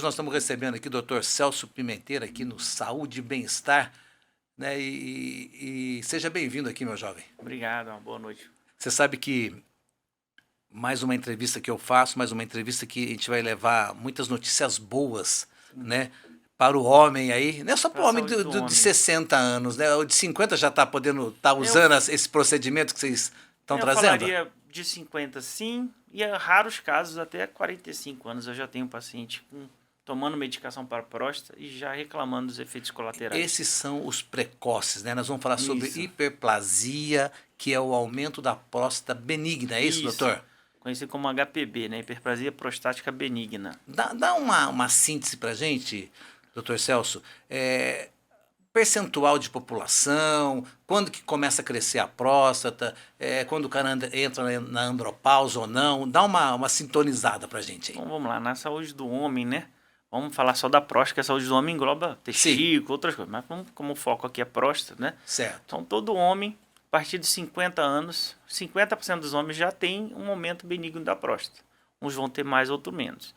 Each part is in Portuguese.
nós estamos recebendo aqui o Dr. Celso Pimenteira aqui no Saúde e Bem-Estar, né? E seja bem-vindo aqui, meu jovem. Obrigado, uma boa noite. Você sabe que mais uma entrevista que eu faço, mais uma entrevista que a gente vai levar muitas notícias boas, né? Para o homem aí, não é só para Para o a homem saúde do de homem. 60 anos, né? O de 50 já está podendo, tá Eu, usando esse procedimento que vocês estão eu trazendo? falaria de 50 sim, e em raros casos até 45 anos eu já tenho um paciente tomando medicação para próstata e já reclamando dos efeitos colaterais. Esses são os precoces, né? Nós vamos falar sobre Isso, hiperplasia, que é o aumento da próstata benigna, é isso, isso. doutor? Conhecido como HPB, né? Hiperplasia prostática benigna. Dá uma síntese para gente, doutor Celso. Percentual de população, quando que começa a crescer a próstata, quando o cara entra na andropausa ou não. Dá uma sintonizada para gente aí. Então vamos lá, na saúde do homem, né? Vamos falar só da próstata, que a saúde do homem engloba Sim, testículo, outras coisas. Mas como o foco aqui é próstata, né? certo. Então, todo homem, a partir de 50 anos, 50% dos homens já tem um aumento benigno da próstata. Uns vão ter mais, outros menos.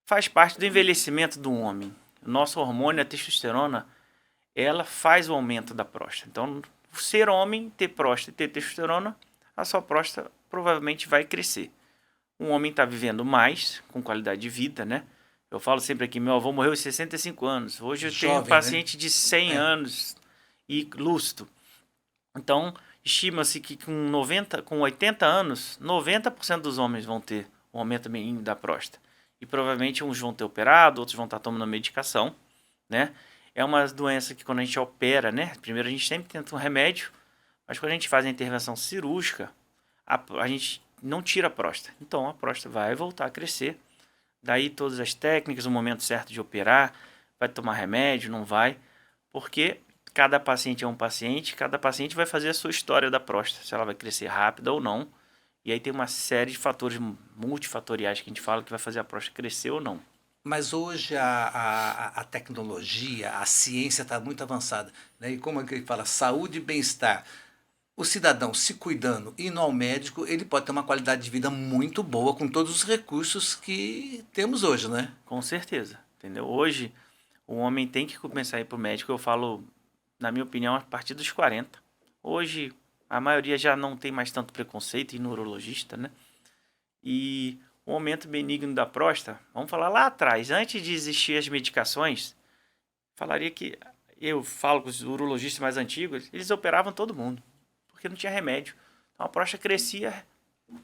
Faz parte do envelhecimento do homem. O nosso hormônio, a testosterona, ela faz o aumento da próstata. Então, ser homem, ter próstata e ter testosterona, a sua próstata provavelmente vai crescer. Um homem está vivendo mais, com qualidade de vida, né? Eu falo sempre aqui, meu avô morreu aos 65 anos. Hoje eu tenho um Jovem, né? paciente de 100 É. anos e lúcido. Então, estima-se que com 80 anos, 90% dos homens vão ter um aumento benigno da próstata. E provavelmente uns vão ter operado, outros vão estar tomando medicação, né? É uma doença que quando a gente opera, né? Primeiro a gente sempre tenta um remédio, mas quando a gente faz a intervenção cirúrgica, a gente não tira a próstata. Então a próstata vai voltar a crescer. Daí todas as técnicas, o momento certo de operar, vai tomar remédio, não vai, porque cada paciente é um paciente, cada paciente vai fazer a sua história da próstata, se ela vai crescer rápida ou não. E aí tem uma série de fatores multifatoriais que a gente fala que vai fazer a próstata crescer ou não. Mas hoje a tecnologia, a ciência está muito avançada, né? E como é que ele fala, saúde e bem-estar. O cidadão se cuidando, indo ao médico, ele pode ter uma qualidade de vida muito boa com todos os recursos que temos hoje, né? Com certeza, entendeu? Hoje o homem tem que começar a ir para o médico, eu falo, na minha opinião, a partir dos 40. Hoje a maioria já não tem mais tanto preconceito em neurologista, né? E o aumento benigno da próstata, vamos falar lá atrás, antes de existir as medicações, falaria que eu falo com os urologistas mais antigos, eles operavam todo mundo, porque não tinha remédio. Então a próstata crescia,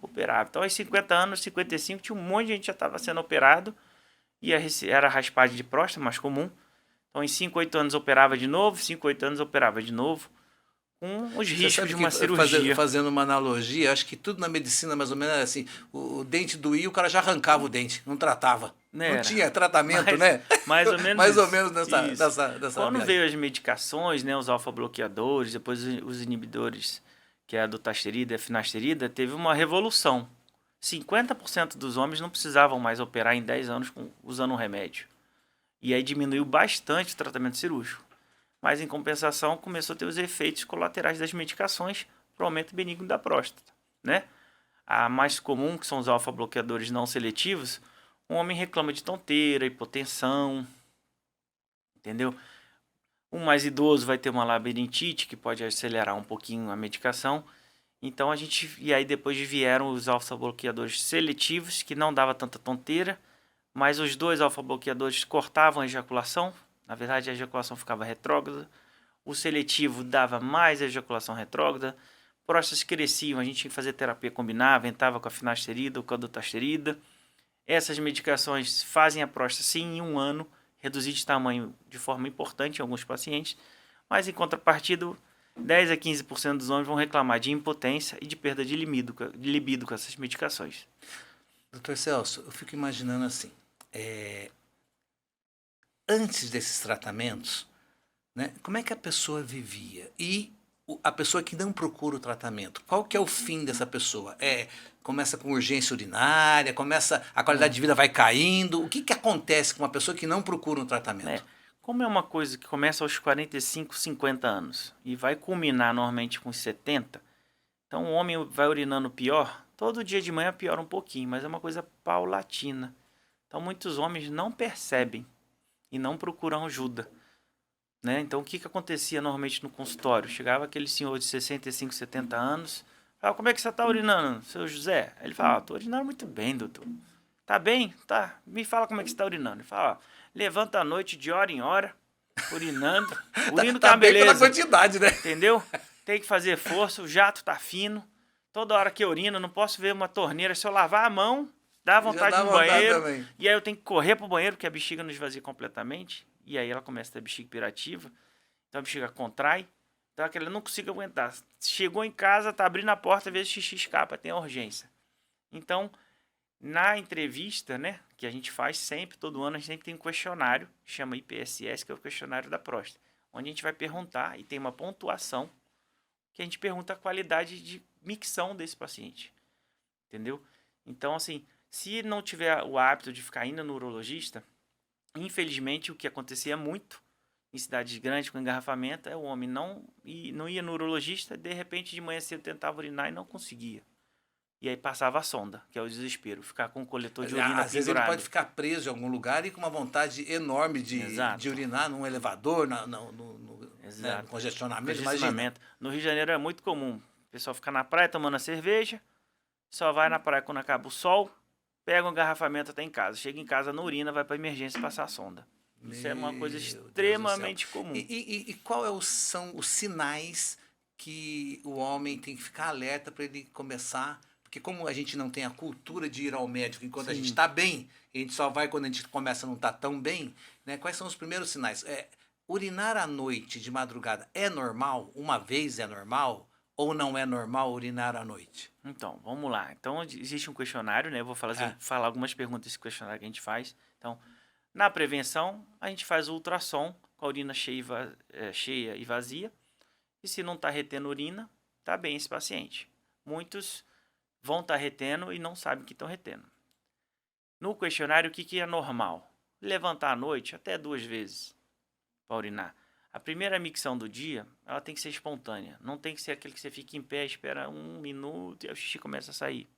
operava. Então aos 50 anos, 55, tinha um monte de gente que já estava sendo operado, e era raspagem de próstata mais comum. Então em 5, 8 anos operava de novo, 5, 8 anos operava de novo, com os Você riscos sabe de que, uma cirurgia. fazendo uma analogia, acho que tudo na medicina mais ou menos era assim, o dente doía, o cara já arrancava o dente, não tratava. Não Não era. tinha tratamento, Mas, né? mais ou menos Mais ou isso. menos Isso. dessa Quando viagem. veio as medicações, né, os alfa-bloqueadores, depois os inibidores, que é a dutasterida e a finasterida, teve uma revolução. 50% dos homens não precisavam mais operar em 10 anos usando um remédio. E aí diminuiu bastante o tratamento cirúrgico. Mas em compensação começou a ter os efeitos colaterais das medicações para o aumento benigno da próstata, né? A mais comum, que são os alfa-bloqueadores não seletivos, um homem reclama de tonteira, hipotensão, entendeu? Um mais idoso vai ter uma labirintite, que pode acelerar um pouquinho a medicação. Então e aí depois vieram os alfa-bloqueadores seletivos, que não dava tanta tonteira, mas os dois alfa-bloqueadores cortavam a ejaculação, na verdade a ejaculação ficava retrógrada. O seletivo dava mais ejaculação retrógrada, próstatas cresciam, a gente tinha que fazer terapia combinada, entrava com a finasterida ou com a dutasterida. Essas medicações fazem a próstata, sim, em um ano, reduzir de tamanho de forma importante em alguns pacientes, mas em contrapartida, 10 a 15% dos homens vão reclamar de impotência e de perda de libido com essas medicações. Doutor Celso, eu fico imaginando assim, antes desses tratamentos, né, como é que a pessoa vivia? E a pessoa que não procura o tratamento, qual que é o fim dessa pessoa? Começa com urgência urinária, a qualidade de vida vai caindo. O que, que acontece com uma pessoa que não procura um Né? tratamento? Como é uma coisa que começa aos 45, 50 anos e vai culminar normalmente com 70, então o homem vai urinando pior, todo dia de manhã piora um pouquinho, mas é uma coisa paulatina. Então, muitos homens não percebem e não procuram ajuda, né? Então, o que acontecia normalmente no consultório? Chegava aquele senhor de 65, 70 anos, falava, como é que você está urinando, seu José? Aí ele falava, estou urinando muito bem, doutor. Tá bem? Tá. Me fala como é que você está urinando. Ele fala, ó, levanta à noite de hora em hora, urinando. Urino Tá tá bem pela beleza, quantidade, né? entendeu? Tem que fazer força, o jato tá fino. Toda hora que eu urino, não posso ver uma torneira. Se eu lavar a mão, dá Já vontade dá no vontade banheiro. também. E aí eu tenho que correr pro banheiro, porque a bexiga não esvazia completamente. E aí ela começa a ter bexiga hiperativa. Então a bexiga contrai. Então aquela não consigo aguentar. Chegou em casa, tá abrindo a porta, às vezes xixi escapa, tem urgência. Então, na entrevista, né, que a gente faz sempre, todo ano, a gente sempre tem um questionário, chama IPSS, que é o questionário da próstata, onde a gente vai perguntar e tem uma pontuação que a gente pergunta a qualidade de micção desse paciente, entendeu? Então, assim, se não tiver o hábito de ficar indo no urologista, infelizmente o que acontecia muito em cidades grandes com engarrafamento é o homem não ia no urologista, de repente de manhã cedo tentava urinar e não conseguia. E aí passava a sonda, que é o desespero, ficar com o coletor de urina Às vezes ele pendurado. pode ficar preso em algum lugar e com uma vontade enorme de Exato. urinar num elevador, né, no congestionamento, imagina. Congestionamento. No Rio de Janeiro é muito comum. O pessoal fica na praia tomando a cerveja, só vai na praia quando acaba o sol, pega um engarrafamento até em casa. Chega em casa, não urina, vai para emergência passar a sonda. Isso é uma coisa Meu Deus do extremamente céu. comum. E qual são os sinais que o homem tem que ficar alerta para ele começar? Porque como a gente não tem a cultura de ir ao médico enquanto a gente Sim. está bem, a gente só vai quando a gente começa a não estar tão bem, né? Quais são os primeiros sinais? Urinar à noite, de madrugada, é normal? Uma vez é normal? Ou não é normal urinar à noite? Então, vamos lá. Então, existe um questionário, né? Eu vou falar algumas perguntas desse questionário que a gente faz. Então, na prevenção, a gente faz o ultrassom com a urina cheia e vazia. E se não está retendo urina, está bem esse paciente. Muitos vão estar retendo e não sabem que estão retendo. No questionário, o que é normal? Levantar à noite até 2 vezes para urinar. A primeira micção do dia, ela tem que ser espontânea. Não tem que ser aquele que você fica em pé, espera 1 minuto e o xixi começa a sair.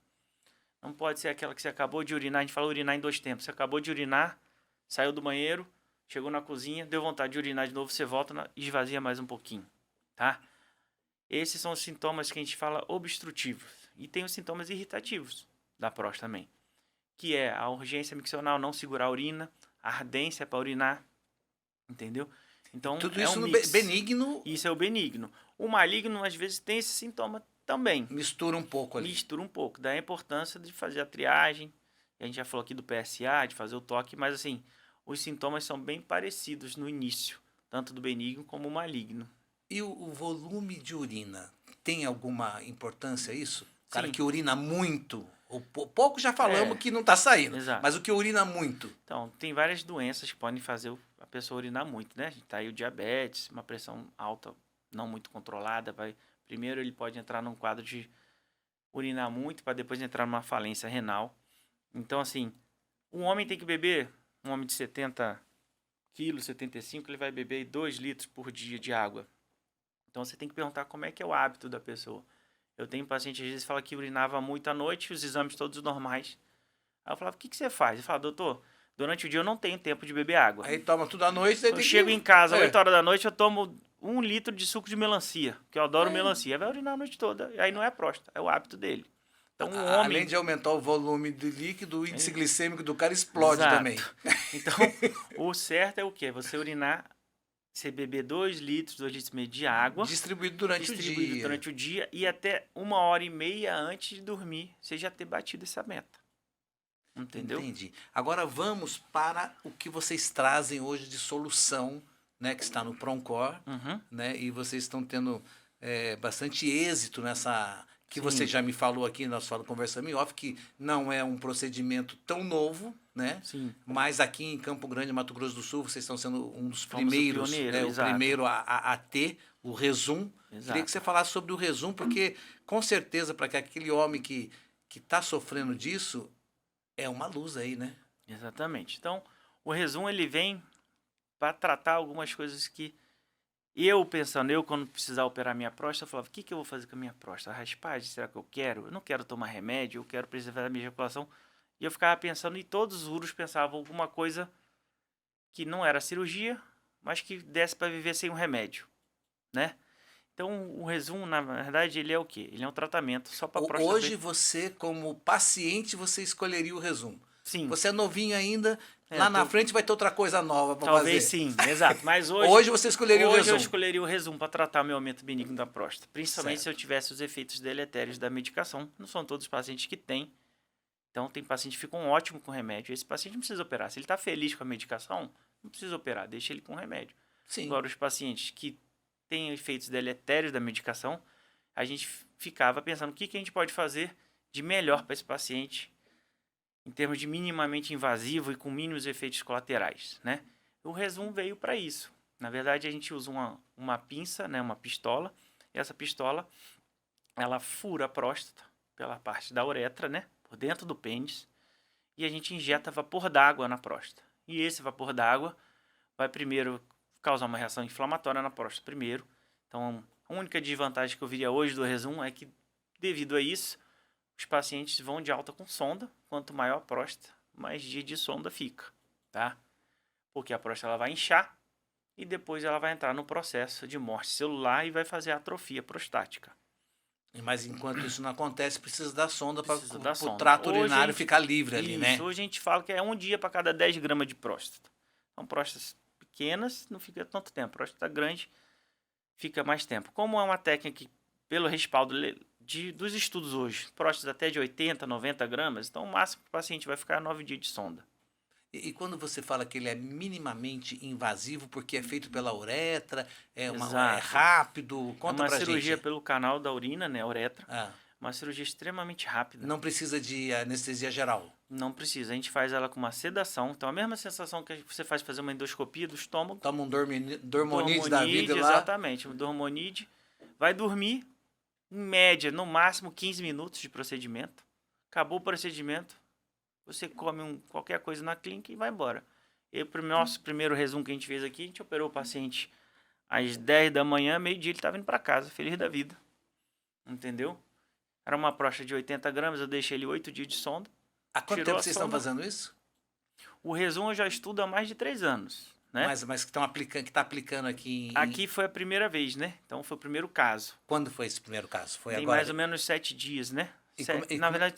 Não pode ser aquela que você acabou de urinar. A gente fala urinar em 2 tempos. Você acabou de urinar, saiu do banheiro, chegou na cozinha, deu vontade de urinar de novo, você volta e esvazia mais um pouquinho, tá? Esses são os sintomas que a gente fala obstrutivos. E tem os sintomas irritativos da próstata também, que é a urgência miccional, não segurar a urina, a ardência para urinar, entendeu? Então, Tudo é isso um no mix. benigno Isso é o benigno. O maligno, às vezes, tem esse sintoma também. mistura um pouco ali. Mistura um pouco. Daí a importância de fazer a triagem. A gente já falou aqui do PSA, de fazer o toque, mas assim, os sintomas são bem parecidos no início, tanto do benigno como o maligno. E o volume de urina tem alguma importância isso? O cara Sim. que urina muito, ou pouco já falamos É, que não está saindo, exato. mas o que urina muito. Então, tem várias doenças que podem fazer a pessoa urinar muito, né? Tá aí o diabetes, uma pressão alta não muito controlada, primeiro ele pode entrar num quadro de urinar muito para depois entrar numa falência renal. Então, assim, um homem tem que beber, um homem de 70 quilos, 75, ele vai beber 2 litros por dia de água. Então, você tem que perguntar como é que é o hábito da pessoa. Eu tenho paciente, às vezes, que fala que urinava muito à noite, os exames todos normais. Aí eu falava, o que você faz? Ele fala, doutor, durante o dia eu não tenho tempo de beber água. Aí toma tudo à noite, Eu chego em casa, 8 horas da noite, eu tomo 1 litro de suco de melancia, que eu adoro melancia. Vai urinar a noite toda. Aí não é próstata, é o hábito dele. Então, um homem... Além de aumentar o volume do líquido, o índice glicêmico do cara explode Exato. também. Então, o certo é o quê? Você urinar, você beber 2 litros, 2 litros e meio de água. Distribuído durante durante o dia e até 1h30 antes de dormir, você já ter batido essa meta. Entendeu? Entendi. Agora vamos para o que vocês trazem hoje de solução, né, que está no Proncor, né, e vocês estão tendo bastante êxito nessa, que Sim. você já me falou aqui, nós conversamos em off, que não é um procedimento tão novo, né? Sim. Mas aqui em Campo Grande, Mato Grosso do Sul, vocês estão sendo um dos Fomos primeiros, pioneiro, o exato. primeiro a ter o Rezum. Exato. Queria que você falasse sobre o Rezum, porque com certeza para que aquele homem que está sofrendo disso, é uma luz aí, né? Exatamente. Então, o Rezum, ele vem para tratar algumas coisas que eu quando precisar operar minha próstata, eu falava, o que eu vou fazer com a minha próstata? A raspagem, será que eu quero? Eu não quero tomar remédio, eu quero preservar a minha ejaculação. E eu ficava pensando, e todos os urus pensavam alguma coisa que não era cirurgia, mas que desse para viver sem um remédio, né? Então, o resumo, na verdade, ele é o quê? Ele é um tratamento só para próstata. Hoje você, como paciente, você escolheria o resumo. Sim. Você é novinho ainda, lá na frente vai ter outra coisa nova para fazer. Talvez sim, exato. Mas Hoje você escolheria o hoje resumo. eu escolheria o resumo para tratar meu aumento benigno da próstata. Principalmente Certo. se eu tivesse os efeitos deletérios da medicação. Não são todos os pacientes que têm. Então, tem pacientes que ficam ótimos com remédio. Esse paciente não precisa operar. Se ele está feliz com a medicação, não precisa operar. Deixa ele com remédio. Sim. Agora, os pacientes que têm efeitos deletérios da medicação, a gente ficava pensando o que a gente pode fazer de melhor para esse paciente em termos de minimamente invasivo e com mínimos efeitos colaterais, né? O resumo veio para isso. Na verdade, a gente usa uma pinça, né, uma pistola, e essa pistola, ela fura a próstata pela parte da uretra, né, por dentro do pênis, e a gente injeta vapor d'água na próstata. E esse vapor d'água vai primeiro causar uma reação inflamatória na próstata primeiro. Então, a única desvantagem que eu viria hoje do resumo é que, devido a isso, os pacientes vão de alta com sonda. Quanto maior a próstata, mais dia de sonda fica, tá? Porque a próstata ela vai inchar e depois ela vai entrar no processo de morte celular e vai fazer atrofia prostática. Mas enquanto isso não acontece, precisa da sonda para Precisa da o sonda. trato Hoje urinário a gente- ficar livre ali, Isso, né? hoje a gente fala que é um dia para cada 10 gramas de próstata. Então, próstatas pequenas não fica tanto tempo. Próstata grande fica mais tempo. Como é uma técnica que, pelo respaldo dos estudos hoje, próstatas até de 80, 90 gramas, então o máximo que o paciente vai ficar é 9 dias de sonda. E quando você fala que ele é minimamente invasivo, porque é feito pela uretra, é Exato. rápido, É conta uma pra cirurgia gente. pelo canal da urina, né, a uretra. Ah, Uma cirurgia extremamente rápida. não precisa de anestesia geral. Não precisa. A gente faz ela com uma sedação. Então, a mesma sensação que você faz fazer uma endoscopia do estômago. Toma um dormonide da vida lá. Exatamente. Um dormonide. Vai dormir, em média, no máximo 15 minutos de procedimento. Acabou o procedimento. Você come qualquer coisa na clínica e vai embora. E o nosso primeiro resumo que a gente fez aqui, a gente operou o paciente às 10 da manhã, meio-dia ele estava indo para casa, feliz da vida. Entendeu? Era uma próstata de 80 gramas, eu deixei ele 8 dias de sonda. Há quanto Tirou tempo a vocês estão sonda. fazendo isso? O resumo eu já estudo há mais de 3 anos, né? Mas que estão aplicando, que está aplicando aqui Aqui foi a primeira vez, né? Então foi o primeiro caso. Quando foi esse primeiro caso? Foi Tem agora? mais ou menos 7 dias, né? Na verdade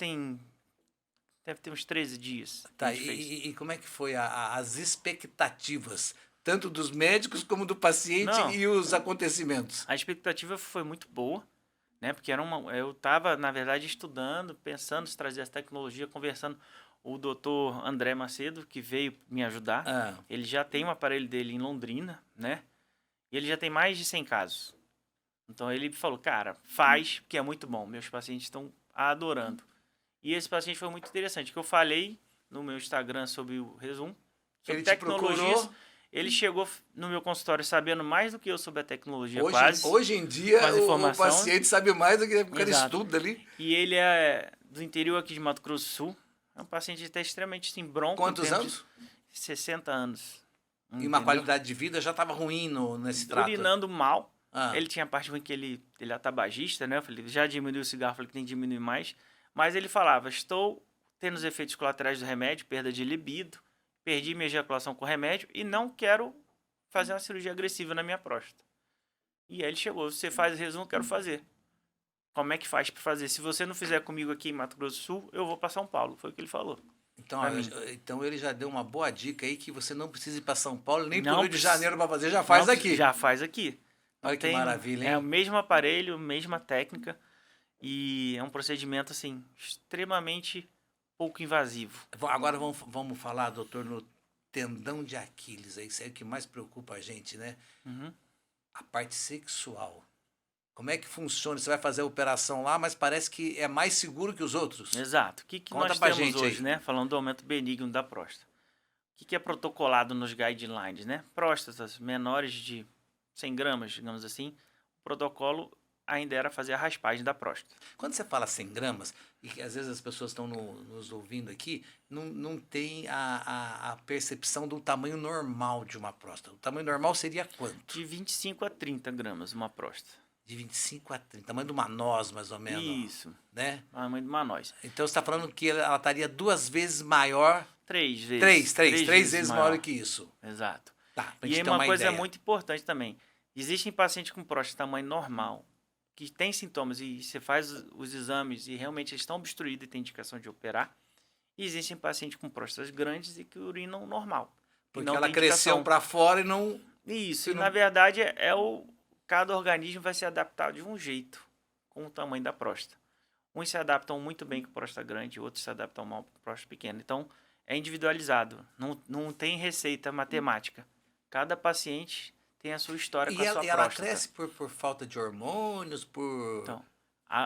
deve ter uns 13 dias. Tá, e como é que foi as expectativas, tanto dos médicos como do paciente Não. e os acontecimentos? A expectativa foi muito boa, né? Porque eu estava, na verdade, estudando, pensando em trazer essa tecnologia, conversando. O doutor André Macedo, que veio me ajudar, Ah, ele já tem um aparelho dele em Londrina, né? E ele já tem mais de 100 casos. Então ele falou, cara, faz, porque é muito bom. Meus pacientes estão adorando. E esse paciente foi muito interessante, que eu falei no meu Instagram sobre o resumo, sobre ele te tecnologias. procurou. Ele chegou no meu consultório sabendo mais do que eu sobre a tecnologia, quase. Hoje em dia, com as o informações. paciente sabe mais do que o cara Exato. estuda ali. E ele é do interior aqui de Mato Grosso do Sul. É um paciente até extremamente assim, bronco. Quantos anos? 60 anos. E uma Entendeu? qualidade de vida já estava ruim nesse trato. Urinando mal. Ah. Ele tinha a parte ruim que ele é tabagista, né? Eu falei, já diminuiu o cigarro, falei que tem que diminuir mais. Mas ele falava, estou tendo os efeitos colaterais do remédio, perda de libido, perdi minha ejaculação com remédio e não quero fazer uma cirurgia agressiva na minha próstata. E aí ele chegou, você faz o resumo, quero fazer. Como é que faz para fazer? Se você não fizer comigo aqui em Mato Grosso do Sul, eu vou para São Paulo. Foi o que ele falou. Então, ó, Pra mim. então ele já deu uma boa dica aí que você não precisa ir para São Paulo nem para Não o Rio de precisa. Janeiro para fazer, já faz Não, aqui. Já faz aqui. Olha que maravilha, hein? É o mesmo aparelho, mesma técnica e é um procedimento assim extremamente pouco invasivo. Agora vamos falar, doutor, no tendão de Aquiles. Isso é o que mais preocupa a gente, né? Uhum. A parte sexual. Como é que funciona? Você vai fazer a operação lá, mas parece que é mais seguro que os outros. Exato. O que Conta nós pra temos gente hoje, aí. né? Falando do aumento benigno da próstata. O que é protocolado nos guidelines, né? Próstatas menores de 100 gramas, digamos assim, o protocolo ainda era fazer a raspagem da próstata. Quando você fala 100 gramas, e que às vezes as pessoas estão nos ouvindo aqui, não tem a percepção do tamanho normal de uma próstata. O tamanho normal seria quanto? De 25 a 30 gramas uma próstata. De 25 a 30, tamanho de uma noz, mais ou menos, Isso, né? tamanho de uma noz. Então você está falando que ela estaria 2 vezes maior, 3 vezes. três vezes maior que isso. Exato. Tá, pra E gente aí ter uma uma coisa ideia. muito importante também. Existem pacientes com próstata tamanho normal, que tem sintomas e você faz os exames e realmente eles estão obstruídos e tem indicação de operar. E existem pacientes com próstatas grandes e que urinam normal. E Porque não ela tem cresceu indicação. para fora e não... Isso, e e não... na verdade cada organismo vai se adaptar de um jeito com o tamanho da próstata. Uns se adaptam muito bem com próstata grande, outros se adaptam mal com próstata pequena. Então, é individualizado, não tem receita matemática. Cada paciente tem a sua história com a sua E ela próstata. cresce por falta de hormônios, por... Então,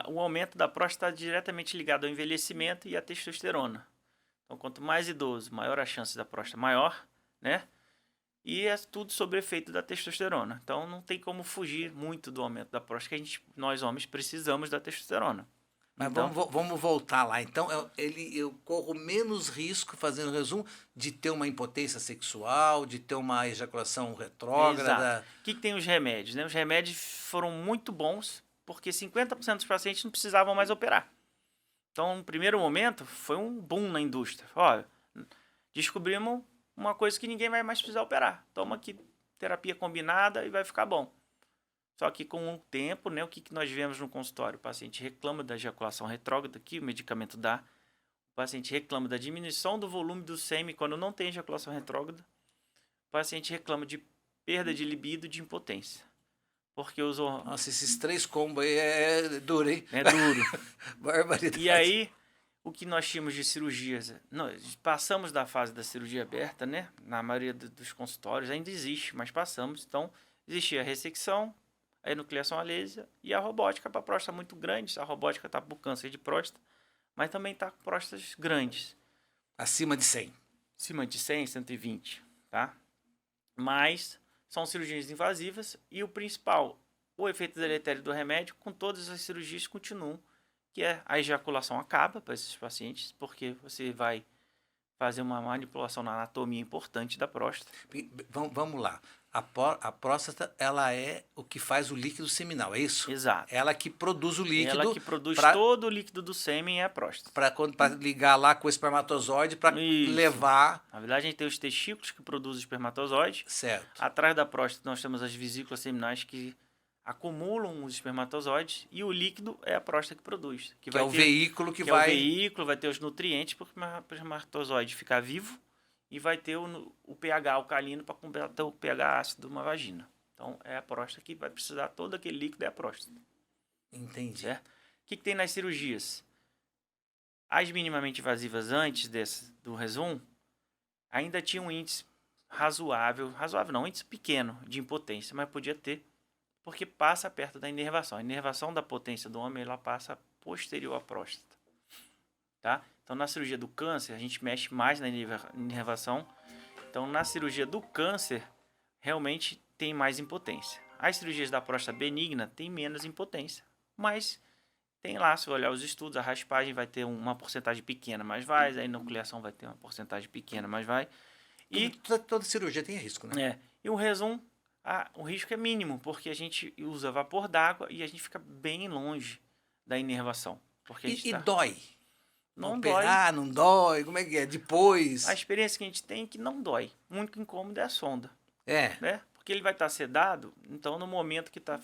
o aumento da próstata está diretamente ligado ao envelhecimento e à testosterona. Então, quanto mais idoso, maior a chance da próstata maior, né? E é tudo sobre o efeito da testosterona. Então, não tem como fugir muito do aumento da próstata, que nós homens precisamos da testosterona. Mas Então, vamos voltar lá. Então, eu corro menos risco, fazendo resumo, de ter uma impotência sexual, de ter uma ejaculação exato. retrógrada. O que tem os remédios? Né? Os remédios foram muito bons, porque 50% dos pacientes não precisavam mais operar. Então, no primeiro momento, foi um boom na indústria. Olha, descobrimos uma coisa que ninguém vai mais precisar operar. Toma aqui terapia combinada e vai ficar bom. Só que com o tempo, né, o que nós vemos no consultório? O paciente reclama da ejaculação retrógrada, que o medicamento dá. O paciente reclama da diminuição do volume do sêmen quando não tem ejaculação retrógrada. O paciente reclama de perda de libido e de impotência. Porque usou... Nossa, esses 3 combos aí é duro, hein? É duro. Barbaridade. E aí, o que nós tínhamos de cirurgias? Nós passamos da fase da cirurgia aberta, né? Na maioria dos consultórios ainda existe, mas passamos. Então, existia a ressecção, a enucleação a laser e a robótica para próstata muito grande. A robótica está por câncer de próstata, mas também está com próstatas grandes. Acima de 100. Acima de 100, 120, tá? Mas são cirurgias invasivas e o principal, o efeito deletério do remédio, com todas as cirurgias continuam, que é a ejaculação acaba para esses pacientes, porque você vai fazer uma manipulação na anatomia importante da próstata. Vamos lá. A próstata, ela é o que faz o líquido seminal, é isso? Exato. Ela que produz o líquido. Ela que produz pra, todo o líquido do sêmen é a próstata. Para ligar lá com o espermatozoide, para Isso. levar... Na verdade, a gente tem os testículos que produzem o espermatozoide. Certo. Atrás da próstata, nós temos as vesículas seminais que acumulam os espermatozoides e o líquido é a próstata que produz. Que é o veículo que vai... É o veículo, vai ter os nutrientes para o espermatozoide ficar vivo e vai ter o pH alcalino para combater o pH ácido de uma vagina. Então, é a próstata que vai precisar, todo aquele líquido é a próstata. Entendi. Certo? O que tem nas cirurgias? As minimamente invasivas antes do resumo ainda tinha um índice razoável não, um índice pequeno de impotência, mas podia ter, porque passa perto da inervação. A inervação da potência do homem, ela passa posterior à próstata. Tá? Então, na cirurgia do câncer, a gente mexe mais na inervação. Então, na cirurgia do câncer, realmente tem mais impotência. As cirurgias da próstata benigna tem menos impotência, mas tem lá, se olhar os estudos, a raspagem vai ter uma porcentagem pequena, mas vai, a enucleação vai ter uma porcentagem pequena, mas vai. E toda cirurgia tem risco, né? E o resumo, o risco é mínimo, porque a gente usa vapor d'água e a gente fica bem longe da inervação. Porque e dói? Não operar, dói. Não dói? Como é que é? Depois? A experiência que a gente tem é que não dói. O único incômodo é a sonda. É. Né? Porque ele vai estar sedado, então no momento que está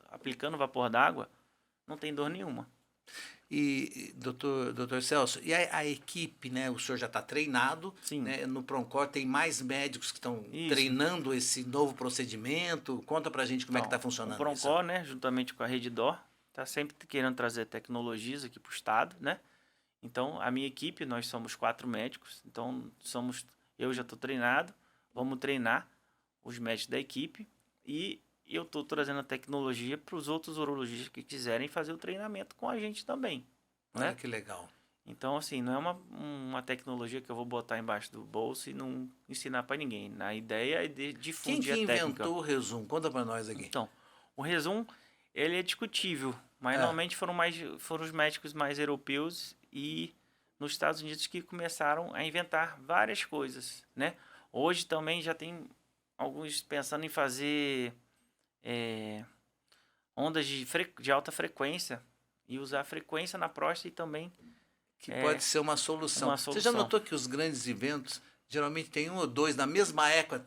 aplicando vapor d'água, não tem dor nenhuma. E, doutor Celso, e a equipe, né? O senhor já está treinado, Sim. Né? No Proncor tem mais médicos que estão treinando esse novo procedimento. Conta pra gente como é que está funcionando isso. O Proncor, né, juntamente com a Rede DOR, está sempre querendo trazer tecnologias aqui para o estado, né? Então, a minha equipe, nós somos 4 médicos, então eu já estou treinado, vamos treinar os médicos da equipe e eu estou trazendo a tecnologia para os outros urologistas que quiserem fazer o treinamento com a gente também. Olha, né? Que legal. Então, assim, não é uma tecnologia que eu vou botar embaixo do bolso e não ensinar para ninguém. A ideia é de difundir a técnica. Quem inventou o Rezum? Conta para nós aqui. Então, o Rezum, ele é discutível, mas normalmente foram os médicos mais europeus e nos Estados Unidos que começaram a inventar várias coisas, né? Hoje também já tem alguns pensando em fazer ondas de alta frequência e usar a frequência na próstata e também Que pode ser uma solução. uma Você já solução. notou que os grandes eventos geralmente tem um ou dois na mesma época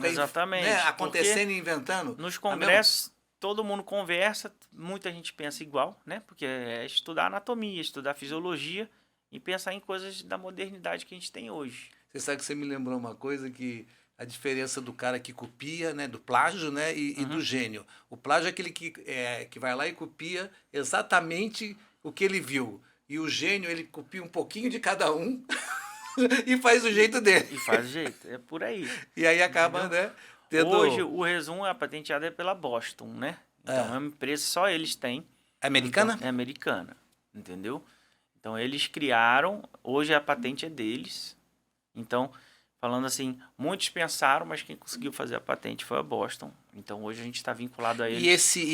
Exatamente, né, acontecendo e inventando? Nos A mesma- congressos, todo mundo conversa, muita gente pensa igual, né? Porque é estudar anatomia, estudar fisiologia e pensar em coisas da modernidade que a gente tem hoje. Você sabe que você me lembrou uma coisa que a diferença do cara que copia, né, do plágio, né, e do gênio. O plágio é aquele que vai lá e copia exatamente o que ele viu. E o gênio, ele copia um pouquinho de cada um e faz do jeito dele. E faz jeito, é por aí. E aí acaba, né, tendo... Hoje, o Resum é patenteado pela Boston, né? Então, é uma empresa, só eles têm. Americana? Então, é americana, entendeu? Então, eles criaram, hoje a patente é deles. Então, falando assim, muitos pensaram, mas quem conseguiu fazer a patente foi a Boston. Então, hoje a gente está vinculado a eles. E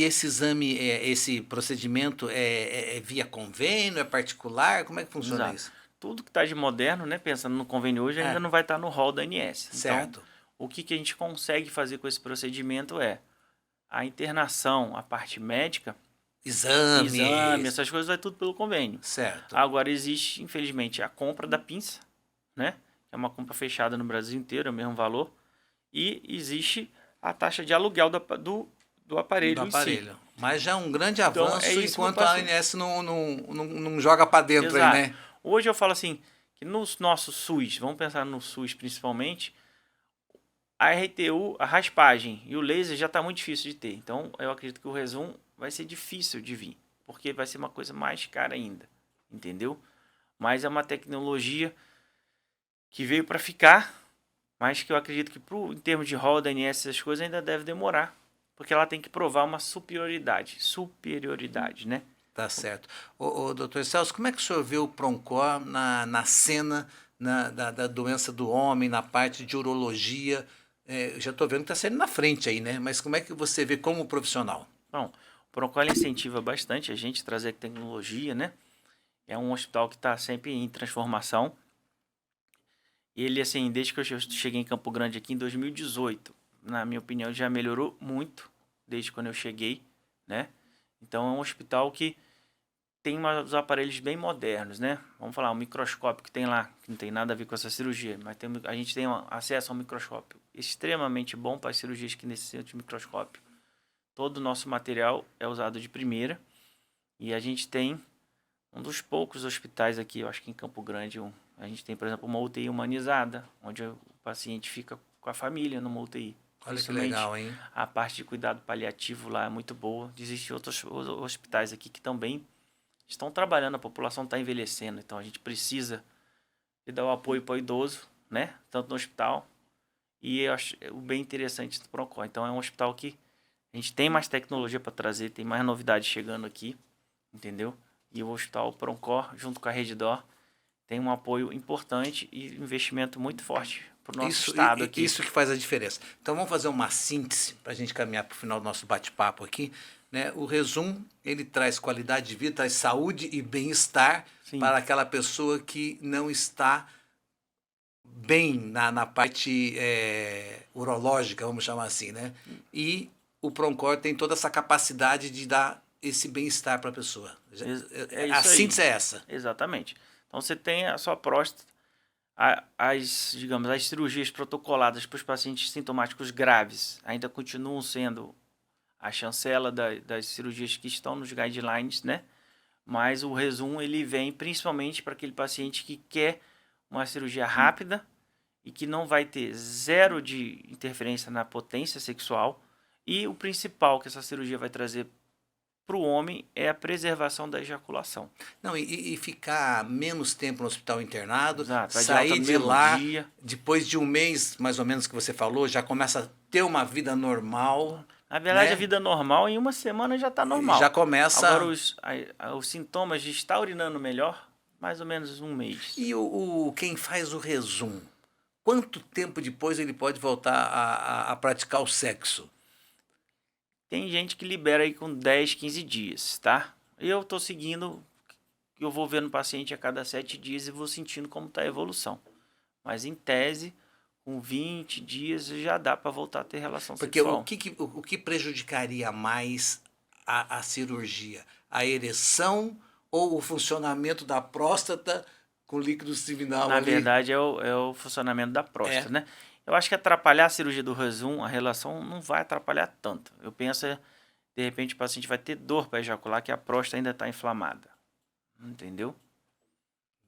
esse exame, esse procedimento é via convênio, é particular? Como é que funciona Exato. isso? Tudo que está de moderno, né? Pensando no convênio hoje, ainda não vai estar no rol da ANS. Certo. Então, o que a gente consegue fazer com esse procedimento é a internação, a parte médica, exame, essas coisas, vai tudo pelo convênio. Certo. Agora, existe, infelizmente, a compra da pinça, né? Que é uma compra fechada no Brasil inteiro, é o mesmo valor. E existe a taxa de aluguel do aparelho Do em si. aparelho. Mas já é um grande Então, avanço é isso que enquanto eu a passo. ANS não joga para dentro Exato. aí, né? Hoje eu falo assim, que no nosso SUS, vamos pensar no SUS principalmente, a RTU, a raspagem e o laser já está muito difícil de ter. Então, eu acredito que o Resum vai ser difícil de vir, porque vai ser uma coisa mais cara ainda, entendeu? Mas é uma tecnologia que veio para ficar, mas que eu acredito que em termos de rol da ANS, essas coisas ainda deve demorar, porque ela tem que provar uma superioridade, né? Tá certo. Ô, doutor Celso, como é que o senhor vê o Proncor na cena da doença do homem, na parte de urologia? Eu já estou vendo que está saindo na frente aí, né? Mas como é que você vê como profissional? Bom, o Procol incentiva bastante a gente a trazer tecnologia, né? É um hospital que está sempre em transformação. Ele, assim, desde que eu cheguei em Campo Grande aqui em 2018, na minha opinião, já melhorou muito desde quando eu cheguei, né? Então, é um hospital que tem os aparelhos bem modernos, né? Vamos falar, o microscópio que tem lá, que não tem nada a ver com essa cirurgia, mas a gente tem acesso a um microscópio extremamente bom para as cirurgias que necessitam de microscópio. Todo o nosso material é usado de primeira e a gente tem um dos poucos hospitais aqui, eu acho que em Campo Grande, a gente tem, por exemplo, uma UTI humanizada, onde o paciente fica com a família numa UTI. Olha que legal, hein? A parte de cuidado paliativo lá é muito boa. Existem outros hospitais aqui que também estão trabalhando, a população está envelhecendo, então a gente precisa de dar o apoio para o idoso, né? Tanto no hospital, e eu acho o bem interessante do Procon. Então é um hospital que a gente tem mais tecnologia para trazer, tem mais novidades chegando aqui, entendeu? E o Hospital Proncor, junto com a Redditor, tem um apoio importante e investimento muito forte para o nosso estado aqui. Isso que faz a diferença. Então vamos fazer uma síntese para a gente caminhar para o final do nosso bate-papo aqui. Né? O Resum, ele traz qualidade de vida, traz saúde e bem-estar para aquela pessoa que não está bem na parte urológica, vamos chamar assim, né? E o Proncor tem toda essa capacidade de dar esse bem-estar para a pessoa. A síntese é essa. Exatamente. Então você tem a sua próstata, digamos, as cirurgias protocoladas para os pacientes sintomáticos graves ainda continuam sendo a chancela das cirurgias que estão nos guidelines, né? Mas o Resum, ele vem principalmente para aquele paciente que quer uma cirurgia rápida e que não vai ter zero de interferência na potência sexual. E o principal que essa cirurgia vai trazer para o homem é a preservação da ejaculação. Não, e ficar menos tempo no hospital internado, Exato, sair de lá, dia. depois de um mês, mais ou menos, que você falou, já começa a ter uma vida normal. Na verdade, né? a vida normal, em uma semana já está normal. Já começa... Agora, os sintomas de estar urinando melhor, mais ou menos um mês. E quem faz o Resum, quanto tempo depois ele pode voltar a praticar o sexo? Tem gente que libera aí com 10, 15 dias, tá? Eu estou seguindo, eu vou vendo o paciente a cada 7 dias e vou sentindo como está a evolução. Mas, em tese, com 20 dias já dá para voltar a ter relação Porque sexual. o que prejudicaria mais a cirurgia? A ereção ou o funcionamento da próstata com líquido seminal Na ali? verdade, é o funcionamento da próstata, né? Eu acho que atrapalhar a cirurgia do resum, a relação não vai atrapalhar tanto. Eu penso, de repente, o paciente vai ter dor para ejacular, que a próstata ainda está inflamada. Entendeu?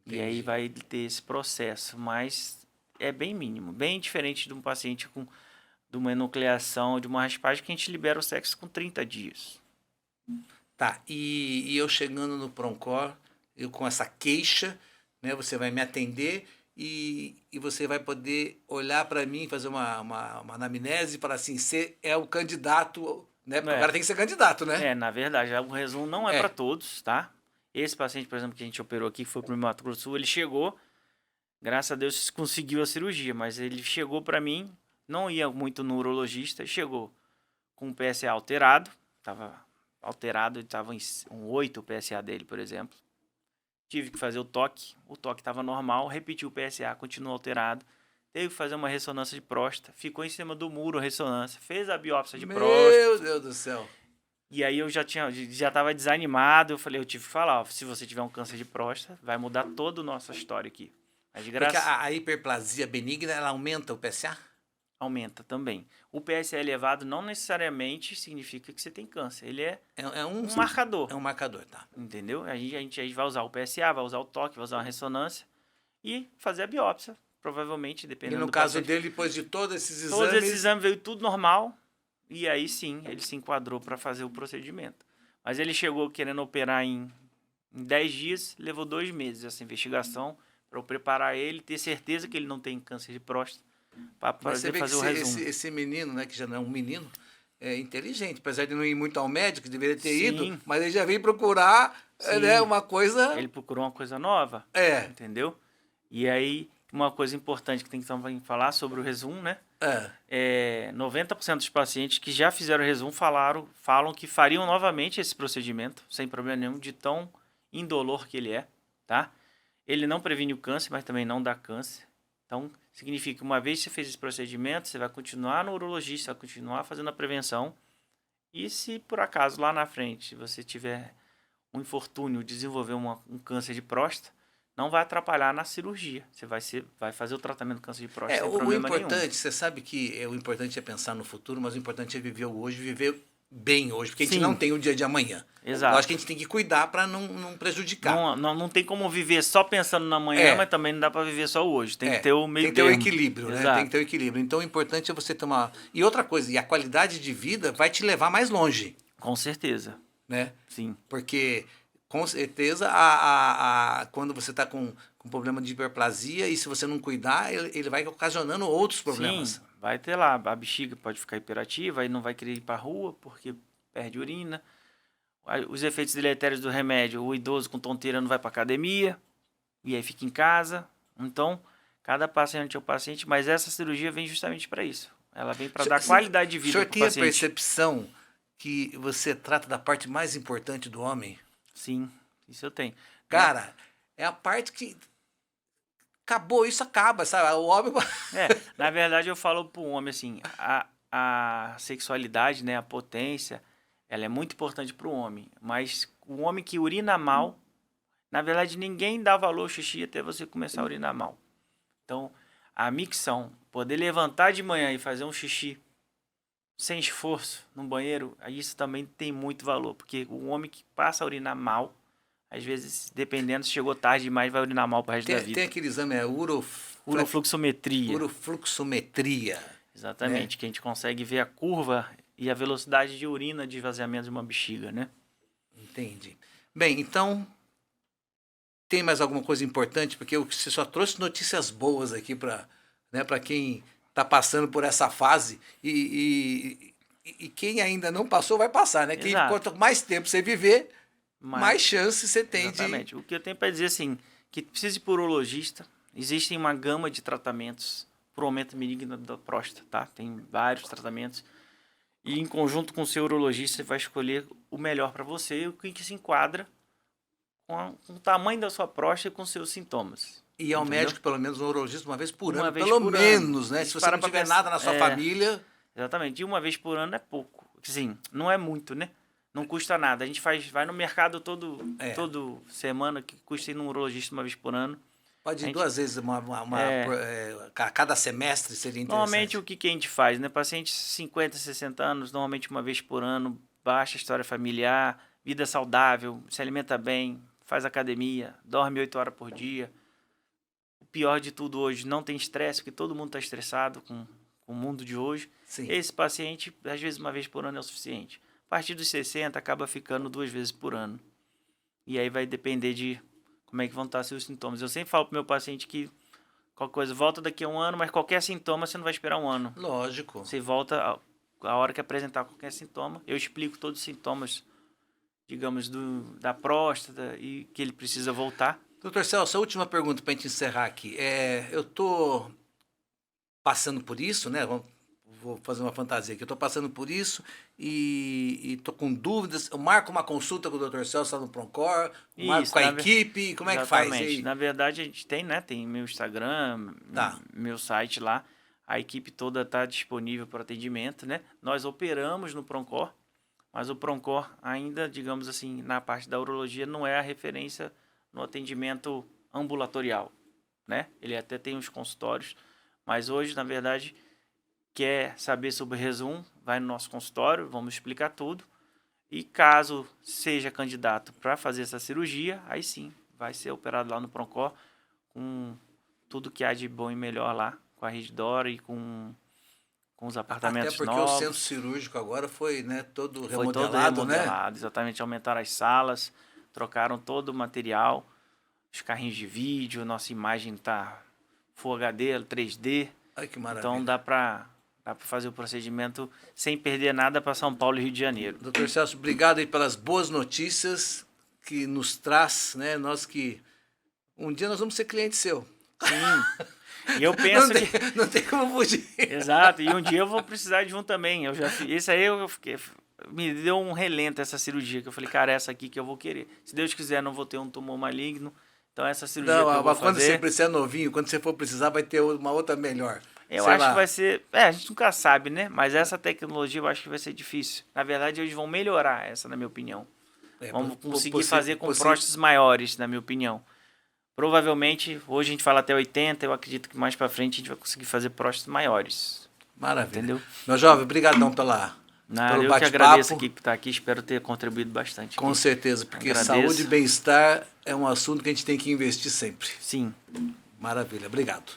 E aí Entendi. vai ter esse processo, mas é bem mínimo. Bem diferente de um paciente de uma enucleação, de uma raspagem, que a gente libera o sexo com 30 dias. Tá, e eu chegando no Proncor, eu com essa queixa, né, você vai me atender e você vai poder olhar para mim, fazer uma anamnese e falar assim, você é o candidato, né? Porque o cara tem que ser candidato, né? Na verdade, o resumo não é É. para todos, tá? Esse paciente, por exemplo, que a gente operou aqui, que foi pro Mato Grosso do Sul, ele chegou, graças a Deus conseguiu a cirurgia, mas ele chegou para mim, não ia muito no urologista, chegou com o PSA alterado, estava alterado, ele estava em um 8 o PSA dele, por exemplo. Tive que fazer o toque estava normal, repetiu o PSA, continuou alterado. Teve que fazer uma ressonância de próstata, ficou em cima do muro a ressonância, fez a biópsia de próstata. Meu Deus do céu. E aí eu já estava desanimado, eu falei, eu tive que falar, ó, se você tiver um câncer de próstata, vai mudar toda a nossa história aqui. Mas de Porque graça a hiperplasia benigna, ela aumenta o PSA? aumenta também. O PSA elevado não necessariamente significa que você tem câncer, ele é um marcador. É um marcador, tá. Entendeu? A gente vai usar o PSA, vai usar o toque, vai usar uma ressonância e fazer a biópsia, provavelmente, E dependendo no do caso paciente. dele, depois de todos esses exames... Todos esses exames veio tudo normal e aí sim, ele se enquadrou para fazer o procedimento. Mas ele chegou querendo operar em 10 dias, levou 2 meses essa investigação para eu preparar ele, ter certeza que ele não tem câncer de próstata, para Mas você poder vê fazer o que resumo. esse menino, né, que já não é um menino, é inteligente. Apesar de não ir muito ao médico, deveria ter Sim. ido, mas ele já veio procurar né, uma coisa... Ele procurou uma coisa nova, É, entendeu? E aí, uma coisa importante que tem que também falar sobre o resumo, né? 90% dos pacientes que já fizeram o resumo falam que fariam novamente esse procedimento, sem problema nenhum, de tão indolor que ele é, tá? Ele não previne o câncer, mas também não dá câncer. Então, significa que uma vez que você fez esse procedimento, você vai continuar no urologista, vai continuar fazendo a prevenção. E se por acaso lá na frente você tiver um infortúnio, desenvolver um câncer de próstata, não vai atrapalhar na cirurgia. Você vai fazer o tratamento do câncer de próstata sem o problema importante, nenhum. você sabe que o importante é pensar no futuro, mas o importante é viver o hoje, viver bem hoje, porque a gente Sim. não tem o dia de amanhã. Exato. Lógico que a gente tem que cuidar para não prejudicar. Não tem como viver só pensando na manhã, mas também não dá para viver só hoje. Tem que ter o meio Tem que ter o termo. equilíbrio, né? Exato. Tem que ter o equilíbrio. Então o importante é você tomar. E outra coisa, e a qualidade de vida vai te levar mais longe, Com certeza. né? Sim. Porque, com certeza, quando você está com problema de hiperplasia, e se você não cuidar, ele vai ocasionando outros problemas. Sim, vai ter lá. A bexiga pode ficar hiperativa, aí não vai querer ir para a rua porque perde urina. Os efeitos deletérios do remédio, o idoso com tonteira não vai para academia, e aí fica em casa. Então, cada paciente é um paciente, mas essa cirurgia vem justamente para isso. Ela vem para dar qualidade de vida para o paciente. O senhor tem a percepção que você trata da parte mais importante do homem? Sim, isso eu tenho. Cara, é a parte que... Acabou, isso acaba, sabe? O homem... Na verdade eu falo pro homem assim, a sexualidade, né, a potência, ela é muito importante pro homem, mas o homem que urina mal, na verdade ninguém dá valor ao xixi até você começar a urinar mal. Então, a micção, poder levantar de manhã e fazer um xixi sem esforço no banheiro, isso também tem muito valor, porque o homem que passa a urinar mal, às vezes, dependendo, se chegou tarde demais, vai urinar mal pro resto da vida. Tem aquele exame, Urofluxometria. Urofluxometria. Exatamente, que a gente consegue ver a curva e a velocidade de urina de esvaziamento de uma bexiga, né? Entendi. Bem, então, tem mais alguma coisa importante? Porque você só trouxe notícias boas aqui para quem está passando por essa fase e quem ainda não passou vai passar, né? Exato. Quanto mais tempo você viver, mais chance você tem exatamente. O que eu tenho para dizer assim, que precisa ir por urologista, existem uma gama de tratamentos para o aumento benigno da próstata, tá? Tem vários tratamentos. E em conjunto com o seu urologista, você vai escolher o melhor para você, o que se enquadra com o tamanho da sua próstata e com seus sintomas. E ao médico, pelo menos, um urologista, uma vez por ano, vez pelo por menos, ano. né? Se você não tiver nada na sua família... Exatamente. E uma vez por ano é pouco. Assim, não é muito, né? Não custa nada. A gente vai no mercado todo É. semana, que custa ir num urologista uma vez por ano. Pode ir A gente- 2 vezes, a cada semestre seria Normalmente, interessante. o que a gente faz, né? Pacientes 50, 60 anos, normalmente uma vez por ano, baixa história familiar, vida saudável, se alimenta bem, faz academia, dorme 8 horas por dia. O pior de tudo hoje, não tem estresse, porque todo mundo está estressado com o mundo de hoje. Sim. Esse paciente, às vezes, uma vez por ano é o suficiente. A partir dos 60, acaba ficando 2 vezes por ano. E aí vai depender de como é que vão estar seus sintomas. Eu sempre falo pro meu paciente que qualquer coisa, volta daqui a um ano, mas qualquer sintoma você não vai esperar um ano. Lógico. Você volta a hora que apresentar qualquer sintoma. Eu explico todos os sintomas, digamos, da próstata e que ele precisa voltar. Doutor Celso, a última pergunta para a gente encerrar aqui. Eu estou passando por isso, né? Vou fazer uma fantasia aqui. Eu estou passando por isso e estou com dúvidas. Eu marco uma consulta com o Dr. Celso lá no Proncor, marco Isso, com a equipe. Como é que faz? Exatamente. E aí? Na verdade, a gente tem, né? Tem meu Instagram, Tá. meu site lá. A equipe toda está disponível para atendimento, né? Nós operamos no Proncor, mas o Proncor ainda, digamos assim, na parte da urologia, não é a referência no atendimento ambulatorial, né? Ele até tem os consultórios, mas hoje, na verdade, quer saber sobre o Resum, vai no nosso consultório, vamos explicar tudo. E caso seja candidato para fazer essa cirurgia, aí sim, vai ser operado lá no Proncor com tudo que há de bom e melhor lá, com a Rede Dora e com os apartamentos Até porque novos. o centro cirúrgico agora foi, né, todo Foi todo remodelado, né? remodelado, exatamente, aumentaram as salas, trocaram todo o material, os carrinhos de vídeo, nossa imagem tá Full HD, 3D, Ai, que maravilha. então dá para fazer o procedimento sem perder nada para São Paulo e Rio de Janeiro. Doutor Celso, obrigado aí pelas boas notícias que nos traz, né? Nós que um dia nós vamos ser cliente seu. Sim. E eu penso que Não tem como fugir. exato, e um dia eu vou precisar de um também. Esse aí eu fiquei, me deu um relento essa cirurgia, que eu falei, cara, essa aqui que eu vou querer. Se Deus quiser, não vou ter um tumor maligno. Então essa cirurgia que eu vou Mas quando fazer, você precisar novinho, quando você for precisar, vai ter uma outra melhor. eu Sei acho lá. que vai ser, a gente nunca sabe, né? Mas essa tecnologia eu acho que vai ser difícil. Na verdade, eles vão melhorar essa, na minha opinião. Vamos conseguir fazer com próstatas maiores, na minha opinião. Provavelmente, hoje a gente fala até 80, eu acredito que mais pra frente a gente vai conseguir fazer próstatas maiores. Maravilha. Entendeu? Meu jovem, brigadão pelo Eu que bate-papo. agradeço aqui por estar aqui, espero ter contribuído bastante. Com aqui. certeza, porque Agradeço. saúde e bem-estar é um assunto que a gente tem que investir sempre. Sim. Maravilha, obrigado.